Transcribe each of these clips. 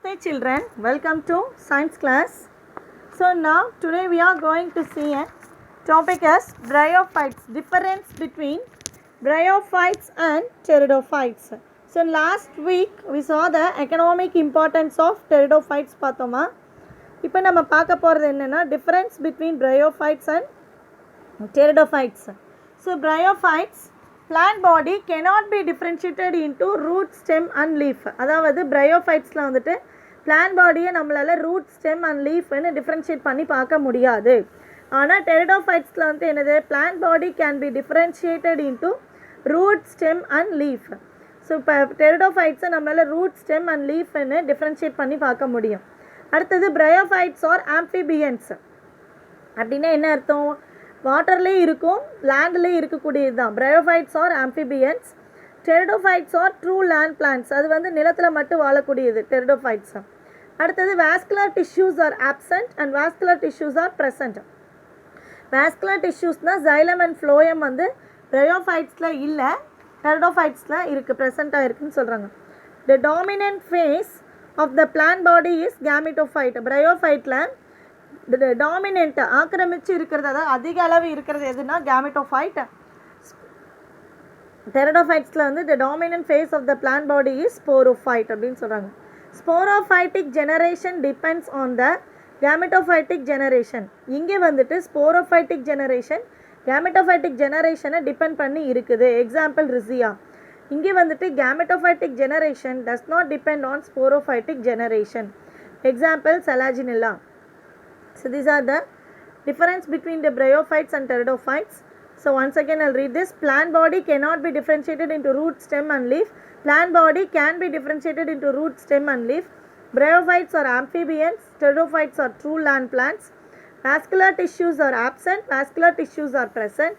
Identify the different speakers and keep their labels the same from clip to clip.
Speaker 1: Namaste children, welcome to science class. So now today we are going to see a topic as bryophytes, difference between bryophytes and pteridophytes. So last week we saw the economic importance of pteridophytes பார்த்தோமா. இப்போ நம்ம பார்க்க போகிறது என்னன்னா difference between bryophytes and pteridophytes. So bryophytes plant body cannot be differentiated into root, stem and leaf. அதாவது bryophytesல வந்துட்டு plant bodyயை நம்மளால root, stem and leaf ன்னு differentiate பண்ணி பார்க்க முடியாது. ஆனால் pteridophytesல வந்து என்னது plant body can be differentiated into root, stem and leaf. So இப்போ pteridophytesை நம்மளால root, stem and leaf ன்னு differentiate பண்ணி பார்க்க முடியும். அடுத்தது bryophytes or amphibians அப்படின்னா என்ன அர்த்தம்? வாட்டர்லேயே இருக்கும், லேண்ட்லேயே இருக்கக்கூடியது தான் bryophytes or amphibians. pteridophytes or true land plants, அது வந்து நிலத்தில் மட்டும் வாழக்கூடியது pteridophytes. அடுத்தது vascular tissues are absent and vascular tissues are present. vascular tissuesனால் xylem and phloem வந்து bryophytesல இல்லை, pteridophytesல இருக்குது, ப்ரெசண்ட்டாக இருக்குன்னு சொல்கிறாங்க. the dominant phase of the plant body is gametophyte. bryophyteல டாமினென்ட் ஆக்கிரமிச்சு இருக்கிறது, அதாவது அதிக அளவு இருக்கிறது எதுனா gametophyte. pteridophytesல வந்து the dominant phase of the plant body is sporophyte அப்படின்னு சொல்கிறாங்க. sporophytic generation depends on the gametophytic generation. இங்கே வந்துட்டு sporophytic generation gametophytic generation depend பண்ணி இருக்குது. எக்ஸாம்பிள் ரிசியா. இங்கே வந்துட்டு gametophytic generation does not depend on sporophytic generation. Example Selaginella. So these are the difference between the bryophytes and pteridophytes. So once again I'll read this. Plant body cannot be differentiated into root, stem and leaf. Plant body can be differentiated into root, stem and leaf. Bryophytes are amphibians. Pteridophytes are true land plants. Vascular tissues are absent. Vascular tissues are present.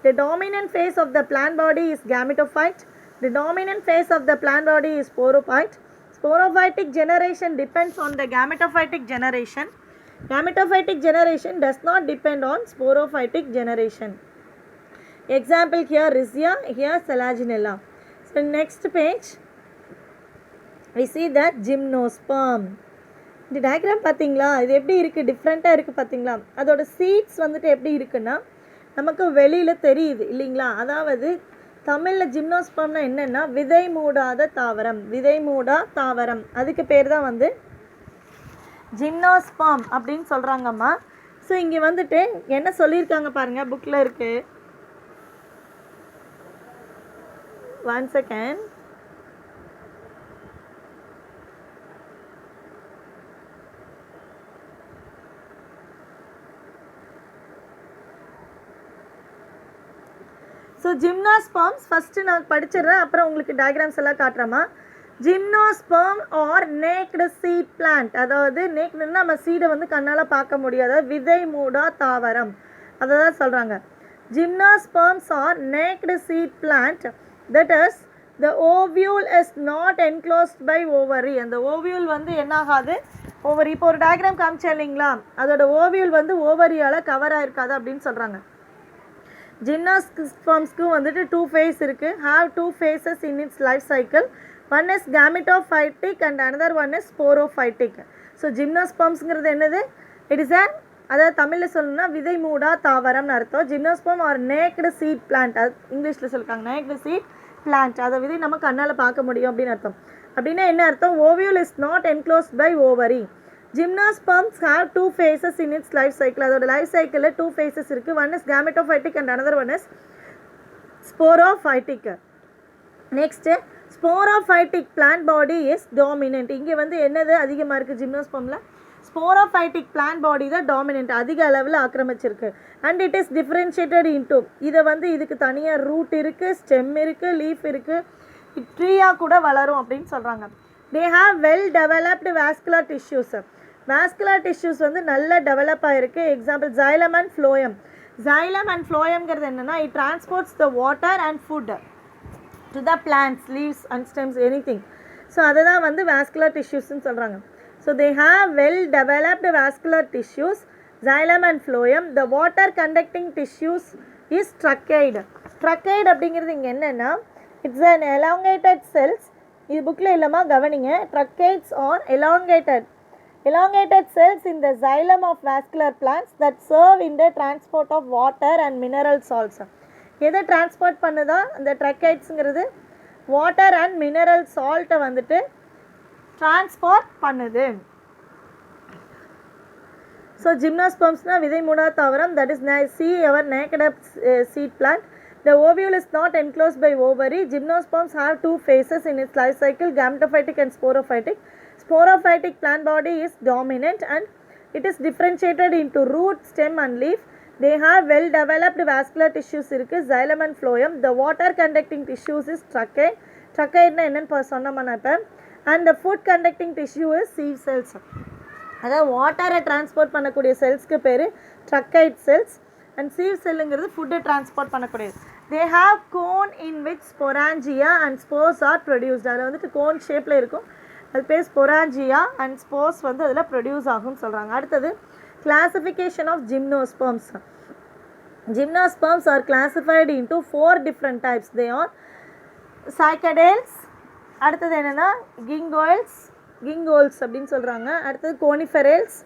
Speaker 1: The dominant phase of the plant body is gametophyte. The dominant phase of the plant body is sporophyte. Sporophytic generation depends on the gametophytic generation. Gametophytic generation does not depend on sporophytic generation. Example here Rhizia, here Selaginella. So next page we see that gymnosperm. இந்த diagram பார்த்தீங்களா, இது எப்படி இருக்குது, டிஃப்ரெண்ட்டாக இருக்குது பார்த்தீங்களா. அதோட seeds வந்துட்டு எப்படி இருக்குன்னா நமக்கு வெளியில் தெரியுது இல்லைங்களா. அதாவது தமிழில் ஜிம்னோஸ்பர்ம்னா என்னென்னா விதை மூடாத தாவரம், விதை மூடா தாவரம், அதுக்கு பேர் தான் வந்து ஜிம்னோஸ்பர்ம் அப்படின்னு சொல்கிறாங்கம்மா. ஸோ இங்கே வந்துட்டு என்ன சொல்லியிருக்காங்க பாருங்கள், புக்கில் இருக்குது. One second. ஸோ ஜிம்னோஸ்பர்ம்ஸ் ஃபஸ்ட்டு நான் படிச்சிடுறேன், அப்புறம் உங்களுக்கு டயக்ராம்ஸ் எல்லாம் காட்டுறேம்மா. ஜிம்னோஸ்பர்ம் ஆர் நேக்டு சீட் பிளான்ட், அதாவது நேக்டுன்னா நம்ம சீடை வந்து கண்ணால் பார்க்க முடியாத விதை மூடா தாவரம், அதை தான் சொல்கிறாங்க. Gymnosperms are naked seed plant, that is the ovule is not enclosed by ovary. அந்த ஓவியூல் வந்து என்னாகாது, ஓவரி. இப்போ ஒரு டயக்ராம் காமிச்சா இல்லைங்களா, அதோட ஓவியூல் வந்து ஓவரியால் கவர் ஆகிருக்காது அப்படின்னு சொல்கிறாங்க. ஜிம்னோஸ்பர்ம்ஸ்க்கு வந்துட்டு 2 phase இருக்குது, have 2 phases in its life cycle. One is gametophytic and another one is sporophytic. So ஜிம்னோஸ்பர்ம்ஸுங்கிறது என்னது, இட் இஸ் அதாவது தமிழில் சொல்லணும்னா விதை மூடா தாவரம்னு அர்த்தம். ஜிம்னோஸ்பர்ம் ஆர் நேக்டு சீட் பிளான்ட், அது இங்கிலீஷில் சொல்லியிருக்காங்க நேக்டு சீட் பிளான்ட். அதை விதை நம்ம கண்ணால் பார்க்க முடியும் அப்படின்னு அர்த்தம். அப்படின்னா என்ன அர்த்தம், ovule is not enclosed by ovary. Gymnosperms have 2 phases in its life cycle. அதோட லைஃப் சைக்கிளில் 2 phases இருக்குது. One is gametophytic and another one is sporophytic. Next sporophytic plant body is dominant. இங்கே வந்து என்னது அதிகமாக இருக்குது ஜிம்னோஸ்பர்மில், sporophytic plant body தான் dominant, அதிக அளவில் ஆக்கிரமிச்சிருக்கு. And it is differentiated into, இதை வந்து இதுக்கு தனியாக ரூட் இருக்குது, ஸ்டெம் இருக்குது, லீஃப் இருக்குது, ட்ரீயாக கூட வளரும் அப்படின்னு சொல்கிறாங்க. they have well developed vascular tissues. vascular tissues வந்து நல்லா டெவலப் ஆகிருக்கு. Example xylem and phloem. xylem and phloemங்கிறது என்னென்னா it transports the water and food to the plants, leaves and stems, anything. So அதை தான் வந்து vascular tissuesன்னு சொல்கிறாங்க. So they have well developed vascular tissues, xylem and phloem. the water conducting tissues is tracheids. tracheids அப்படிங்கிறது இங்கே என்னென்னா it's an elongated cells இது புக்கில் இல்லைம்மா, கவனிங்க. ட்ரக்கேட்ஸ் R elongated cells in the xylem of vascular plants that serve in the transport of water and mineral salts. எதை transport பண்ணுதா அந்த ட்ரக்கேட்ஸுங்கிறது? வாட்டர் அண்ட் மினரல் சால்ட்டை வந்துட்டு டிரான்ஸ்போர்ட் பண்ணுது. ஸோ ஜிம்னோஸ்பர்ம்ஸ்னால் விதை மூடா தாவரம். That is see our naked up seed plant. The ovule is not enclosed by ovary. Gymnosperms have two phases in its life cycle, gametophytic and sporophytic. Sporophytic plant body is dominant and it is differentiated into root, stem and leaf. They have well developed vascular tissues irukku, xylem and phloem. The water conducting tissues is trachea. Trachea na enna sonnama na ipa. And the food conducting tissue is sieve cells. அதாவது வாட்டரை transport பண்ணக்கூடிய செல்ஸ்க்கு பேர் tracheid cells. And sieve செல்லுங்கிறது ஃபுட்டை transport பண்ணக்கூடியது. They have cone in which sporangia and spores are produced. அதில் வந்துட்டு கோன் ஷேப்பில் இருக்கும், அது பேர் ஸ்பொராஞ்சியா அண்ட் ஸ்போர்ஸ் வந்து அதில் ப்ரொடியூஸ் ஆகும்னு சொல்கிறாங்க. அடுத்தது classification of gymnosperms. Gymnosperms are classified into 4 different types. They are cycadales, அடுத்தது என்னென்னா கிங்கோல்ஸ் அப்படின்னு சொல்கிறாங்க. அடுத்தது coniferales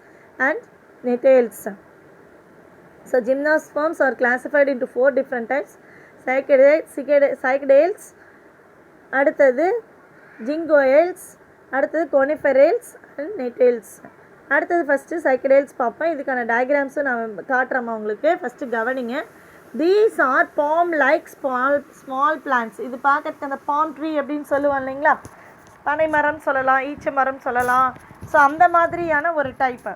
Speaker 1: and gnetales. So gymnosperms are classified into 4 different types. cycadales, அடுத்தது ஜிங்கோயல்ஸ், அடுத்தது கோனிஃபெரல்ஸ் அண்ட் நெட்டேல்ஸ். அடுத்தது ஃபஸ்ட்டு சைக்கடேல்ஸ் பார்ப்போம். இதுக்கான டயக்ராம்ஸும் நான் காட்டுறோமா உங்களுக்கு. ஃபஸ்ட்டு கவனிங்க. These are palm like small plants. இது பார்க்கறதுக்கு அந்த பாம் ட்ரீ அப்படின்னு சொல்லுவோம் இல்லைங்களா, பனை மரம் சொல்லலாம், ஈச்ச மரம் சொல்லலாம். ஸோ அந்த மாதிரியான ஒரு type.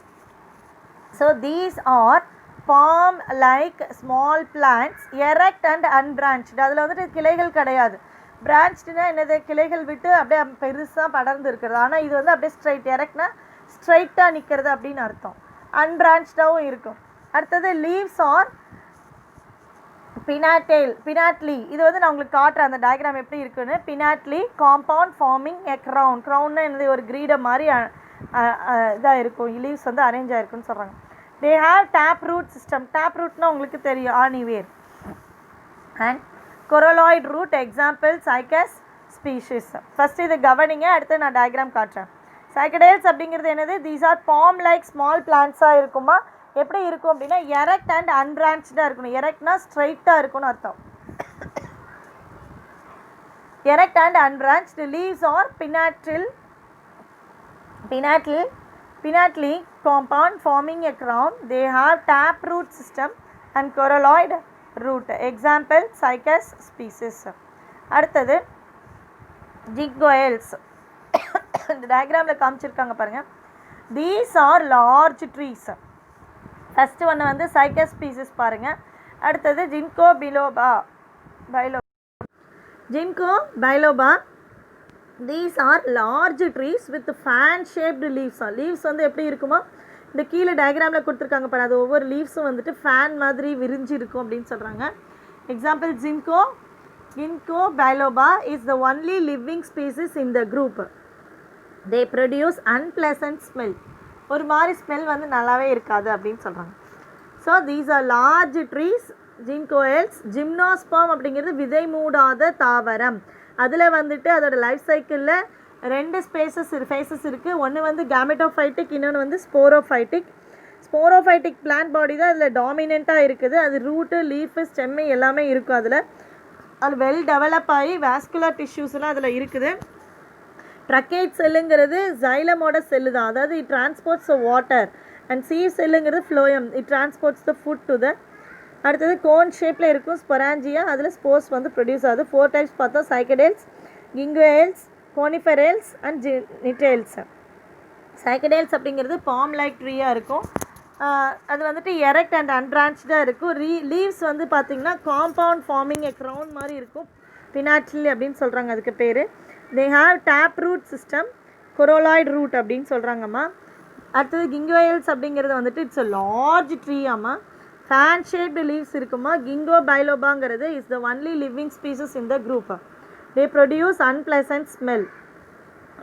Speaker 1: So these are palm like small plants erect and unbranched. அதில் வந்துட்டு கிளைகள் கிடையாது. பிரான்ச்டுனா என்னது, கிளைகள் விட்டு அப்படியே பெருசாக படர்ந்து இருக்கிறது. ஆனால் இது வந்து அப்படியே ஸ்ட்ரைட். எரெக்ட்னா ஸ்ட்ரைட்டாக நிற்கிறது அப்படின்னு அர்த்தம். அன்பிரான்ச்டாகவும் இருக்கும். அடுத்தது லீவ்ஸ் ஆர் பினாட்லி. இது வந்து நான் உங்களுக்கு காட்டுறேன் அந்த டயக்ராம் எப்படி இருக்குன்னு. பினாட்லி காம்பவுண்ட் ஃபார்மிங் எ க்ரௌன். க்ரௌன்னா என்னது, ஒரு கிரீடம் மாதிரி இதாக இருக்கும். லீவ்ஸ் வந்து அரேஞ்ச் ஆகிருக்குன்னு சொல்கிறாங்க. They have tap root system. Tap ரூட்னா உங்களுக்கு தெரியும், ஆணிவேர். And coralloid root. Example cycas species. First இது கவனிங்க, அடுத்து நான் டயக்ராம் காட்டுறேன். சைக்கடேல்ஸ் அப்படிங்கிறது என்னது, these are palm like small பிளான்ட்ஸாக இருக்குமா. எப்படி இருக்கும் அப்படின்னா எரெக்ட் அண்ட் அன்பிரான்ச்சாக இருக்கணும். எரெக்ட்னா ஸ்ட்ரைட்டாக இருக்கும்னு அர்த்தம். Erect and unbranched. Leaves are pinnately compound forming a crown. They have tap root system and corolloid root. Example Cycas species. அடுத்தது ஜிங்கோயல்ஸ். இந்த டயக்ராமில் காமிச்சிருக்காங்க பாருங்கள். These are large trees. First ஒன்று வந்து சைக்கஸ் ஸ்பீசிஸ் பாருங்கள். அடுத்தது ginkgo biloba. These are large trees with fan shaped leaves. Leaves வந்து எப்படி இருக்குமோ, இந்த கீழே டயக்ராமில் கொடுத்துருக்காங்க பாரு, அது ஒவ்வொரு லீவ்ஸும் வந்துட்டு ஃபேன் மாதிரி விரிஞ்சு இருக்கும் அப்படின்னு சொல்கிறாங்க. Example ginkgo biloba is the only living species in the group. They produce unpleasant smell. ஒரு மாதிரி ஸ்மெல் வந்து நல்லாவே இருக்காது அப்படின்னு சொல்கிறாங்க. So these are large trees, ginkgoales. Gymnosperm அப்படிங்கிறது விதை மூடாத தாவரம். அதில் வந்துட்டு அதோட லைஃப் சைக்கிளில் 2 ஃபேஸஸ் இருக்குது. ஒன்று வந்து கேமெட்டோஃபைட்டிக், இன்னொன்று வந்து ஸ்போரோஃபைட்டிக். ஸ்போரோஃபைட்டிக் பிளான்ட் பாடி தான் அதில் டாமினண்ட்டாக இருக்குது. அது ரூட்டு, லீஃபு, ஸ்டெம்மு எல்லாமே இருக்கும். அது வெல் டெவலப் ஆகி வாஸ்குலர் டிஷ்யூஸ்லாம் அதில் இருக்குது. ட்ரக்கேட் செல்லுங்கிறது ஜைலமோட செல்லு தான். அதாவது it transports the water. And sieve செல்லுங்கிறது phloem. It transports the food to the. அடுத்தது கோன் ஷேப்பில் இருக்கும் ஸ்பொராஞ்சியா. அதில் ஸ்போர்ஸ் வந்து ப்ரொடியூஸ் ஆகுது. 4 டைப்ஸ் பார்த்தோம். சைக்கடேல்ஸ், கிங்கோயல்ஸ், கோனிஃபெரல்ஸ் அண்ட் நிட்டேல்ஸ். சைக்கடேல்ஸ் அப்படிங்கிறது பாம் லைக் ட்ரீயாக இருக்கும். அது வந்துட்டு எரெக்ட் அண்ட் அன்பிரான்ச்சாக இருக்கும். லீவ்ஸ் வந்து பார்த்திங்கன்னா காம்பவுண்ட் ஃபார்மிங் எ க்ரௌன் மாதிரி இருக்கும். பினாட்லி அப்படின்னு சொல்கிறாங்க அதுக்கு பேர். They have tap root system, coralloid root அப்படின்னு சொல்கிறாங்கம்மா. அடுத்தது கிங்கோயல்ஸ் அப்படிங்கிறது வந்துட்டு இட்ஸ் அ லார்ஜ் ட்ரீ. ஆமாம், ஃபேன் ஷேப்டு லீவ்ஸ் இருக்குமா. கிங்கோ பைலோபாங்கிறது is the only living species in the group. They produce unpleasant smell.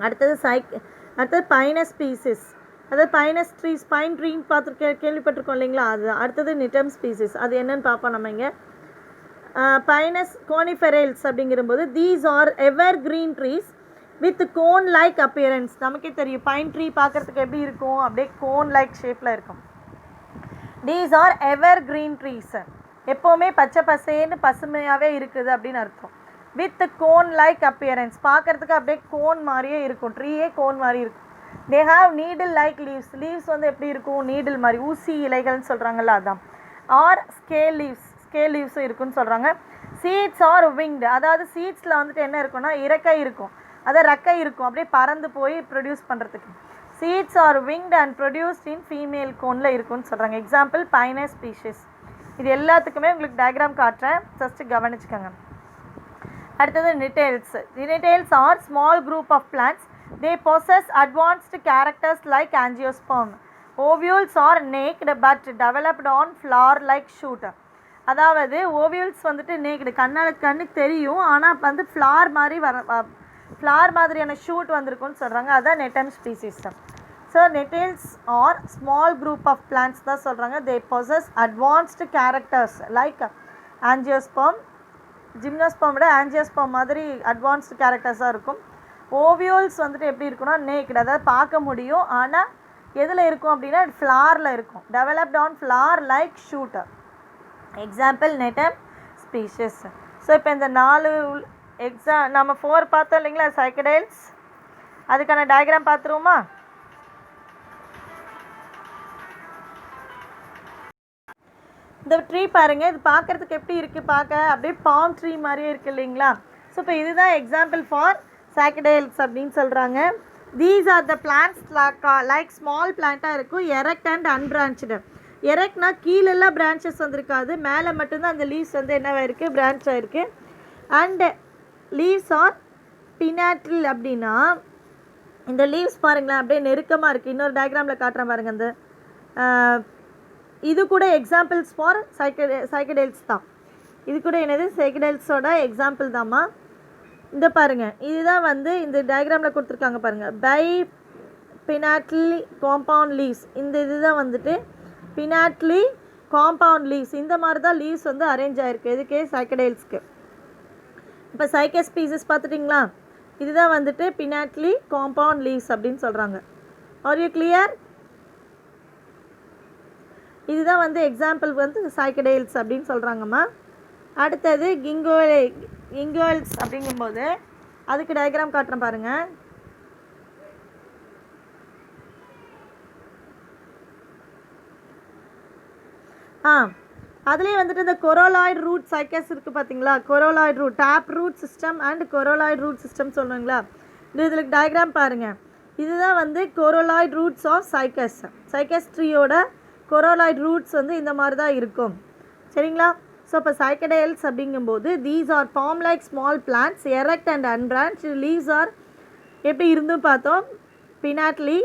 Speaker 1: அடுத்தது பைனஸ் ஸ்பீசிஸ். அதாவது பைனஸ் ட்ரீஸ், பைன் ட்ரீன்னு கேள்விப்பட்டிருக்கோம் இல்லைங்களா, அது. அடுத்தது நிட்டம் ஸ்பீசிஸ். அது என்னன்னு பார்ப்போம் நம்ம இங்கே. பைனஸ் கோனிஃபெரல்ஸ் அப்படிங்கிறபோது these are ever green trees with cone like appearance. நமக்கே தெரியும் பைன் ட்ரீ பார்க்குறதுக்கு எப்படி இருக்கும், அப்படியே கோன் லைக் ஷேப்பில் இருக்கும். These are ever green trees. எப்போவுமே பச்சை பசேன்னு பசுமையாகவே இருக்குது அப்படின்னு அர்த்தம். வித் கோன் லைக் அப்பியரன்ஸ், பார்க்குறதுக்கு அப்படியே கோன் மாதிரியே இருக்கும், ட்ரீயே கோன் மாதிரி இருக்கும். தே have needle like leaves. Leaves வந்து எப்படி இருக்கும், நீடில் மாதிரி, ஊசி இலைகள்னு சொல்கிறாங்கல்ல அதான். ஆர் ஸ்கேல் லீவ்ஸ், ஸ்கேல் லீவ்ஸும் இருக்குன்னு சொல்கிறாங்க. சீட்ஸ் ஆர் விங்டு, அதாவது சீட்ஸில் வந்துட்டு என்ன இருக்குன்னா இறக்கை இருக்கும், அதாவது ரெக்கை இருக்கும், அப்படியே பறந்து போய் ப்ரொடியூஸ் பண்ணுறதுக்கு. Seeds are winged and produced in female கோனில் இருக்குன்னு சொல்கிறாங்க. Example pinus species. இது எல்லாத்துக்குமே உங்களுக்கு டயக்ராம் காட்டுறேன், ஃபஸ்ட்டு கவனிச்சுக்கோங்க. அடுத்தது gnetales. Gnetales are small group of plants. They possess advanced characters like angiosperm. Ovules are naked but developed on flower-like shoot. அதாவது ஓவியல்ஸ் வந்துட்டு நேக்கடு, கண்ணுக்கு தெரியும், ஆனால் வந்து ஃப்ளார் மாதிரி ஃப்ளார் மாதிரியான ஷூட் வந்திருக்குன்னு சொல்கிறாங்க. அதுதான் gnetum species. So gnetales are small group of plants தான் சொல்கிறாங்க. They possess advanced characters like angiosperm. Gymnosperm விட ஆஞ்சியோஸ்பர்ம் மாதிரி அட்வான்ஸ்டு கேரக்டர்ஸாக இருக்கும். ஓவியோல்ஸ் வந்துட்டு எப்படி இருக்குன்னா நேக்கட், அதாவது பார்க்க முடியும், ஆனால் எதில் இருக்கும் அப்படின்னா ஃப்ளாரில் இருக்கும். Developed on flower like shooter. Example gnetum species. So இப்போ இந்த 4 நம்ம 4 பார்த்தோம் இல்லைங்களா, சைக்கடைல்ஸ். அதுக்கான டயக்ராம் பார்த்துருவோமா? இந்த ட்ரீ பாருங்கள், இது பார்க்குறதுக்கு எப்படி இருக்குது, பார்க்க அப்படியே பாம் ட்ரீ மாதிரியே இருக்குது இல்லைங்களா. ஸோ இப்போ இதுதான் எக்ஸாம்பிள் ஃபார் சைக்கடைல்ஸ் அப்படின்னு சொல்கிறாங்க. These are the plants like small பிளான்ட்டாக இருக்கும், எரெக்ட் அண்ட் அன்பிரான்ச்டு. எரெக்ட்னா கீழெல்லாம் பிரான்ச்சஸ் வந்துருக்காது, மேலே மட்டும்தான் அந்த லீவ்ஸ் வந்து என்னவாக இருக்குது, பிரான்ச்சாக இருக்குது. And leaves are pinnately. அப்படின்னா இந்த லீவ்ஸ் பாருங்களேன் அப்படியே நெருக்கமாக இருக்குது. இன்னொரு டயக்ராமில் காட்டுறேன் பாருங்கள். அந்த இது கூட எக்ஸாம்பிள்ஸ் ஃபார் சைக்கடைல்ஸ் தான். இது கூட என்னது சைக்கடைல்ஸோட எக்ஸாம்பிள் தாம்மா. இந்த பாருங்கள், இதுதான் வந்து இந்த டயக்ராமில் கொடுத்துருக்காங்க பாருங்கள், பை பினாட்லி காம்பவுண்ட் லீவ்ஸ். இந்த இதுதான் வந்துட்டு பினாட்லி காம்பவுண்ட் லீவ்ஸ். இந்த மாதிரி தான் லீவ்ஸ் வந்து அரேஞ்ச் ஆகிருக்கு இதுக்கே சைக்கடைல்ஸ்க்கு. இப்போ சைக்கஸ் ஸ்பீசஸ் பார்த்துட்டிங்களா, இதுதான் வந்துட்டு பினாட்லி காம்பவுண்ட் லீவ்ஸ் அப்படின்னு சொல்கிறாங்க. Are you clear? இதுதான் வந்து எக்ஸாம்பிள் வந்து சைக்கடைல்ஸ் அப்படின்னு சொல்கிறாங்கம்மா. அடுத்தது கிங்கோல்ஸ் அப்படிங்கும்போது அதுக்கு டயக்ராம் காட்டுறேன் பாருங்கள். அதுலேயே வந்துட்டு இந்த கொரோலாய்டு ரூட் சைக்கஸ் இருக்குது பார்த்தீங்களா. Coralloid root, tap root system and coralloid root system சொல்லுவாங்களா. இதில் டயக்ராம் பாருங்கள். இதுதான் வந்து coralloid roots of cycas. Cycas ட்ரீயோட கொரோலாய்டு ரூட்ஸ் வந்து இந்த மாதிரி தான் இருக்கும், சரிங்களா. ஸோ இப்போ சைக்கடைல்ஸ் அப்படிங்கும்போது these are form like small plants, erect and unbranched. Leaves are எப்படி இருந்தும் பார்த்தோம், pinnately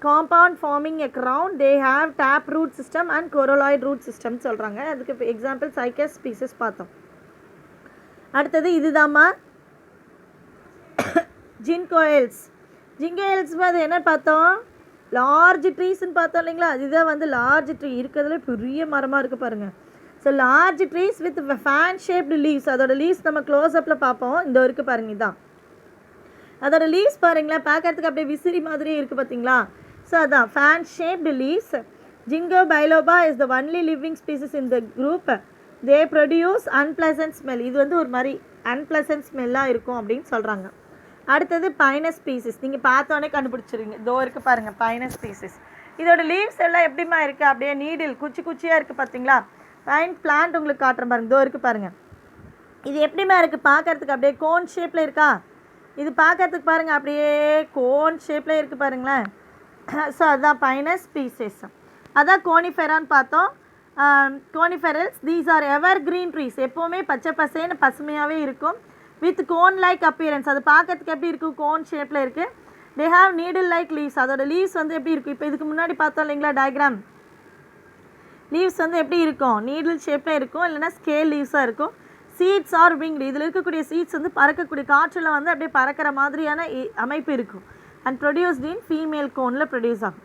Speaker 1: compound forming a crown. They have tap root system and coralloid root system சொல்கிறாங்க. அதுக்கு எக்ஸாம்பிள் சைக்கஸ் ஸ்பீசஸ் பார்த்தோம். அடுத்தது இதுதாம்மா ஜிங்கோயல்ஸ். ஜிங்கோயல்ஸ் அது என்ன பார்த்தோம், லார்ஜ் ட்ரீஸ்ன்னு பார்த்தோம் இல்லைங்களா. இதுதான் வந்து லார்ஜ் ட்ரீ, இருக்கிறதுல பெரிய மரமாக இருக்குது பாருங்கள். So large trees with fan shaped leaves. அதோட லீவ்ஸ் நம்ம க்ளோஸ்அப்பில் பார்ப்போம். இந்த இருக்குது பாருங்கள், இதான் அதோட லீவ்ஸ் பாருங்களேன், பார்க்கறதுக்கு அப்படியே விசிறி மாதிரியே இருக்குது பார்த்தீங்களா. ஸோ அதான் fan shaped leaves. Ginkgo biloba is the only living species in the group. They produce unpleasant smell. இது வந்து ஒரு மாதிரி அன்பிளசன்ட் ஸ்மெல்லாக இருக்கும் அப்படின்னு சொல்கிறாங்க. அடுத்தது பைனஸ் ஸ்பீசிஸ். நீங்கள் பார்த்தோன்னே கண்டுபிடிச்சிருங்க, இதோ இருக்குது பாருங்கள் பைனஸ் ஸ்பீசிஸ். இதோட லீவ்ஸ் எல்லாம் எப்படிமா இருக்குது, அப்படியே நீடில் குச்சியாக இருக்குது பார்த்தீங்களா. பைன் பிளான்ட் உங்களுக்கு காட்டுற பாருங்க, இதோ இருக்குது பாருங்கள். இது எப்படிமா இருக்குது, பார்க்குறதுக்கு அப்படியே கோன் ஷேப்பில் இருக்கா. இது பார்க்குறதுக்கு பாருங்கள் அப்படியே கோன் ஷேப்பில் இருக்குது பாருங்களேன். ஸோ அதுதான் பைனஸ் ஸ்பீசிஸ். அதான் கோனிஃபெரான்னு பார்த்தோம். Coniferales these are ever green trees. எப்போவுமே பச்சை பசேன்னு பசுமையாகவே இருக்கும். With cone like appearance. அது பார்க்கறதுக்கு எப்படி இருக்கும், கோன் ஷேப்பில் இருக்குது. They have needle like leaves. அதோட லீவ்ஸ் வந்து எப்படி இருக்கும், இப்போ இதுக்கு முன்னாடி பார்த்தோம் இல்லைங்களா டயக்ராம். லீவ்ஸ் வந்து எப்படி இருக்கும், நீடில் ஷேப்பில் இருக்கும், இல்லைனா ஸ்கேல் லீவ்ஸாக இருக்கும். Seeds are winged. இதில் இருக்கக்கூடிய சீட்ஸ் வந்து பறக்கக்கூடிய, காற்றில் வந்து அப்படியே பறக்கிற மாதிரியான அமைப்பு இருக்கும். அண்ட் ப்ரொடியூஸ்ட் இன் ஃபீமேல் கோனில் ப்ரொடியூஸ் ஆகும்.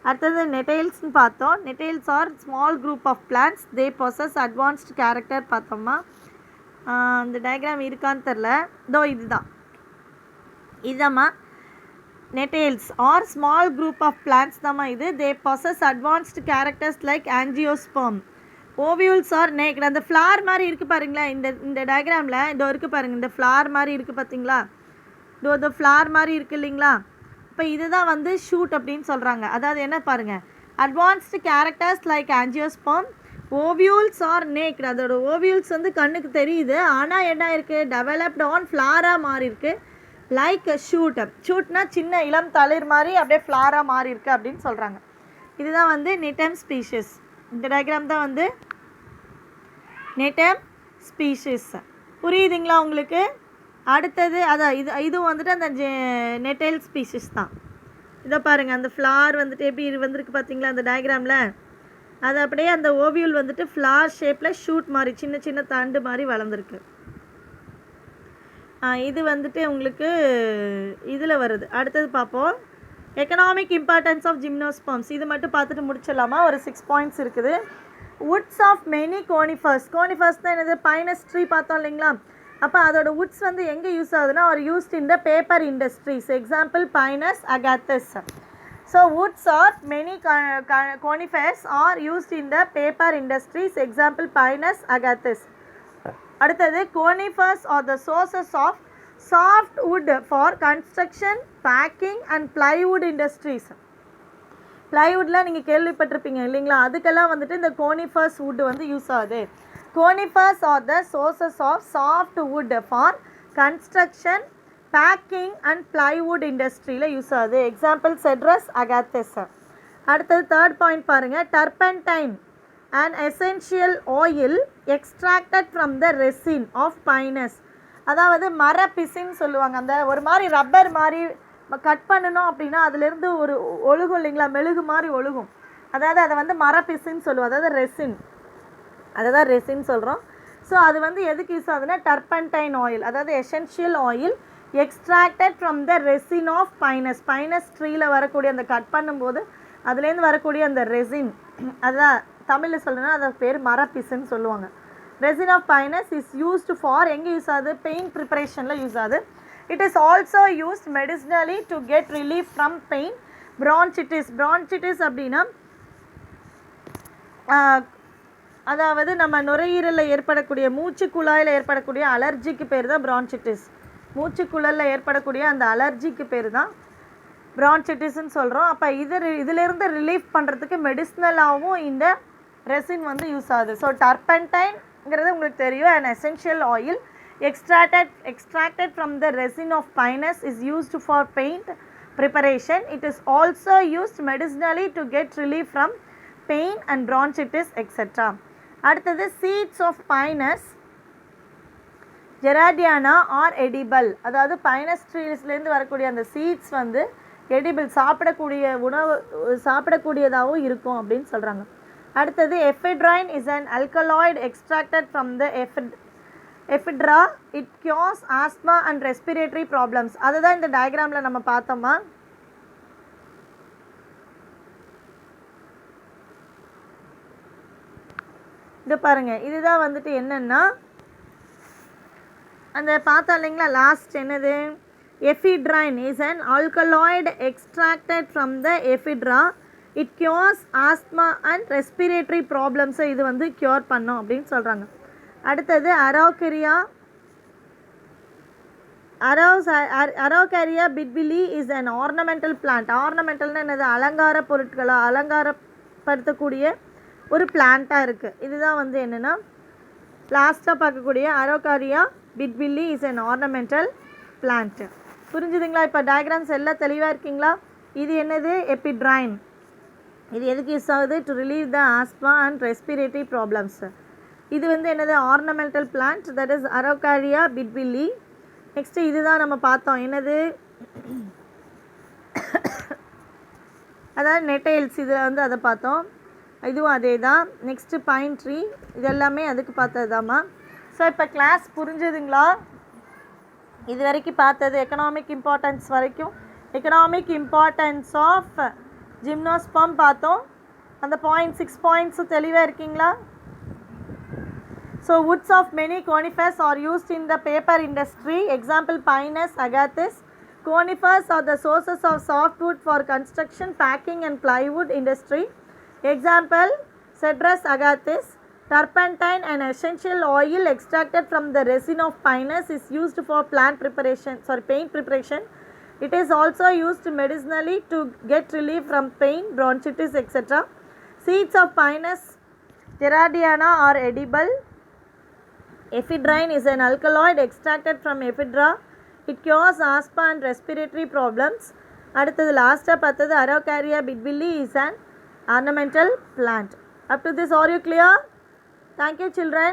Speaker 1: அடுத்தது நெட்டைல்ஸ்னு பார்த்தோம். Gnetales are small group of plants. They possess advanced character பார்த்தோம்மா. இந்த டயக்ராம் இருக்கான்னு தெரில, இதோ இதுதான். இதம்மா gnetales are small group of plants தாம்மா இது. They possess advanced characters like angiosperm. Ovules are naked. அந்த ஃப்ளார் மாதிரி இருக்குது பாருங்களேன், இந்த டயக்ராமில் இதோ இருக்குது பாருங்கள், இந்த ஃப்ளார் மாதிரி இருக்குது பார்த்தீங்களா, இதோ ஃப்ளார் மாதிரி இருக்குது இல்லைங்களா. இப்போ இதுதான் வந்து ஷூட் அப்படின்னு சொல்கிறாங்க. அதாவது என்ன பாருங்கள், advanced characters like angiosperm. Ovules are naked. அதோட ஓவியூல்ஸ் வந்து கண்ணுக்கு தெரியுது, ஆனால் என்ன இருக்குது, டெவலப்ட் ஆன் ஃப்ளாராக மாறி இருக்குது. Like shoot. ஷூட்னா சின்ன இளம் தளிர் மாதிரி அப்படியே ஃப்ளாராக மாறி இருக்குது அப்படின்னு சொல்கிறாங்க. இதுதான் வந்து நிட்டம் ஸ்பீஷிஸ். இந்த டயக்ராம் தான் வந்து நிட்டம் ஸ்பீஷிஸ். புரியுதுங்களா உங்களுக்கு? அடுத்தது அதான் இதுவும் வந்துட்டு அந்த நெட்டேல் ஸ்பீஷிஸ் தான். இதை பாருங்கள், அந்த ஃப்ளார் வந்துட்டு எப்படி வந்திருக்கு பார்த்தீங்களா அந்த டயக்ராமில். அது அப்படியே அந்த ஓவியூல் வந்துட்டு ஃப்ளார் ஷேப்பில் ஷூட் மாதிரி சின்ன சின்ன தண்டு மாதிரி வளர்ந்துருக்கு. இது வந்துட்டு உங்களுக்கு இதில் வருது. அடுத்தது பார்ப்போம், எக்கனாமிக் இம்பார்ட்டன்ஸ் ஆஃப் ஜிம்னோஸ்பெர்ம்ஸ். இது மட்டும் பார்த்துட்டு முடிச்சிடலாமா? ஒரு 6 பாயிண்ட்ஸ் இருக்குது. Woods of many conifers. Conifers தான் என்னது, பைனஸ் ட்ரீ பார்த்தோம் இல்லைங்களா. அப்போ அதோட வுட்ஸ் வந்து எங்கே யூஸ் ஆகுதுன்னா, are used in the paper industries. Example Pinus Agathis. So woods are many conifers are used in the paper industries. Example Pinus Agathis. அடுத்தது conifers are the sources of soft wood for construction, packing and plywood industries. பிளைவுட்லாம் நீங்கள் கேள்விப்பட்டிருப்பீங்க இல்லைங்களா, அதுக்கெல்லாம் வந்துட்டு இந்த conifers wood வந்து use ஆகுது. Conifers are the sources of soft wood for construction, packing and plywood இண்டஸ்ட்ரியில் யூஸ் ஆகுது. Example cedrus அகாத்தஸ். அடுத்தது தேர்ட் பாயிண்ட் பாருங்கள், turpentine an essential oil extracted from the resin of pinus. அதாவது மரப்பிசின்னு சொல்லுவாங்க. அந்த ஒரு மாதிரி ரப்பர் மாதிரி கட் பண்ணணும் அப்படின்னா அதுலேருந்து ஒரு ஒழுகும் இல்லைங்களா, மெழுகு மாதிரி ஒழுகும். அதாவது அதை வந்து மரப்பிசின்னு சொல்லுவோம், அதாவது ரெசின். அதை தான் ரெசின் சொல்கிறோம். ஸோ அது வந்து எதுக்கு யூஸ் ஆகுதுன்னா, டர்பன்டைன் ஆயில், அதாவது essential oil extracted from the resin of Pinus. Pinus ட்ரீயில் வரக்கூடிய அந்த கட் பண்ணும்போது அதுலேருந்து வரக்கூடிய அந்த ரெசின், அதுதான் தமிழில் சொல்லணும்னா அது பேர் மரப்பிசுன்னு சொல்லுவாங்க. Resin of Pinus is used for எங்கே யூஸ் ஆகுது, பெயின் ப்ரிப்பரேஷனில் யூஸ் ஆகுது. It is also used medicinally to get relief from pain. Bronchitis. Bronchitis அப்படின்னா அதாவது நம்ம நுரையீரலில் ஏற்படக்கூடிய, மூச்சு குழாயில் ஏற்படக்கூடிய அலர்ஜிக்கு பேர் தான் பிரான்சிட்டிஸ். மூச்சுக்குழலில் ஏற்படக்கூடிய அந்த அலர்ஜிக்கு பேர் தான் பிரான்சிட்டிஸ்ன்னு சொல்கிறோம். அப்போ இதிலிருந்து ரிலீஃப் பண்ணுறதுக்கு மெடிசினலாகவும் இந்த ரெசின் வந்து யூஸ் ஆகுது. ஸோ டர்பன்டைன்ங்கிறது உங்களுக்கு தெரியும், an essential oil extracted from the resin of pinus is used for paint preparation. It is also used medicinally to get relief from pain and bronchitis etc. அடுத்தது seeds of pinus gerardiana are edible. அதாவது Pinus ட்ரீஸ்லேருந்து வரக்கூடிய அந்த seeds வந்து edible, சாப்பிடக்கூடியதாகவும் இருக்கும் அப்படின்னு சொல்கிறாங்க. அடுத்தது ephedrine is an alkaloid extracted from the ephedra. It cures asthma and respiratory problems. அதுதான் இந்த டயக்ராமில் நம்ம பார்த்தோமா. இது பாருங்கள், இதுதான் வந்துட்டு என்னென்னா அந்த பார்த்தோம் இல்லைங்களா லாஸ்ட் என்னது, ephedrine is an alkaloid extracted from the ephedra. It cures asthma and respiratory ப்ராப்ளம்ஸை இது வந்து க்யூர் பண்ணோம் அப்படின்னு சொல்கிறாங்க. அடுத்தது Araucaria bidwillii is an ornamental plant. ஆர்னமெண்டல்னு என்னது, அலங்கார பொருட்களை அலங்காரப்படுத்தக்கூடிய ஒரு பிளான்ட்டாக இருக்குது. இதுதான் வந்து என்னென்னா லாஸ்ட்டாக பார்க்கக்கூடிய அரோகாரியா பிட்பில்லி இஸ் அன் ஆர்னமெண்டல் பிளான்ட். புரிஞ்சுதுங்களா? இப்போ டயக்ராம்ஸ் எல்லாம் தெளிவாக இருக்கீங்களா? இது என்னது, எபிட்ரைன். இது எதுக்கு யூஸ் ஆகுது, to relieve the asthma and respiratory problems. இது வந்து என்னது, ornamental plant, that is Araucaria bidwillii. Next இதுதான் நம்ம பார்த்தோம், என்னது, அதாவது நெட்டைல்ஸ். இதில் வந்து அதை பார்த்தோம், இதுவும் அதே தான். நெக்ஸ்ட்டு பைன் ட்ரீ, இது எல்லாமே அதுக்கு பார்த்தது தாம்மா. ஸோ இப்போ கிளாஸ் புரிஞ்சுதுங்களா? இது வரைக்கும் பார்த்தது எக்கனாமிக் இம்பார்ட்டன்ஸ் வரைக்கும், எக்கனாமிக் இம்பார்ட்டன்ஸ் ஆஃப் ஜிம்னோஸ்பெர்ம் பார்த்தோம். அந்த 6 பாயிண்ட்ஸும் தெளிவாக இருக்கீங்களா? So woods of many conifers are used in the paper industry. Example Pinus Agathis. Conifers are the sources of softwood for construction, packing and plywood industry. Example, Cedrus agathis. Turpentine, an essential oil extracted from the resin of pinus, is used for paint preparation. It is also used medicinally to get relief from pain, bronchitis, etc. Seeds of Pinus terrariana are edible. Ephedrine is an alkaloid extracted from ephedra. It cures asthma and respiratory problems. அடுத்தது லாஸ்ட்டாக பார்த்தது Araucaria bidwilli is an ornamental plant. Up to this, are you clear? Thank you, children.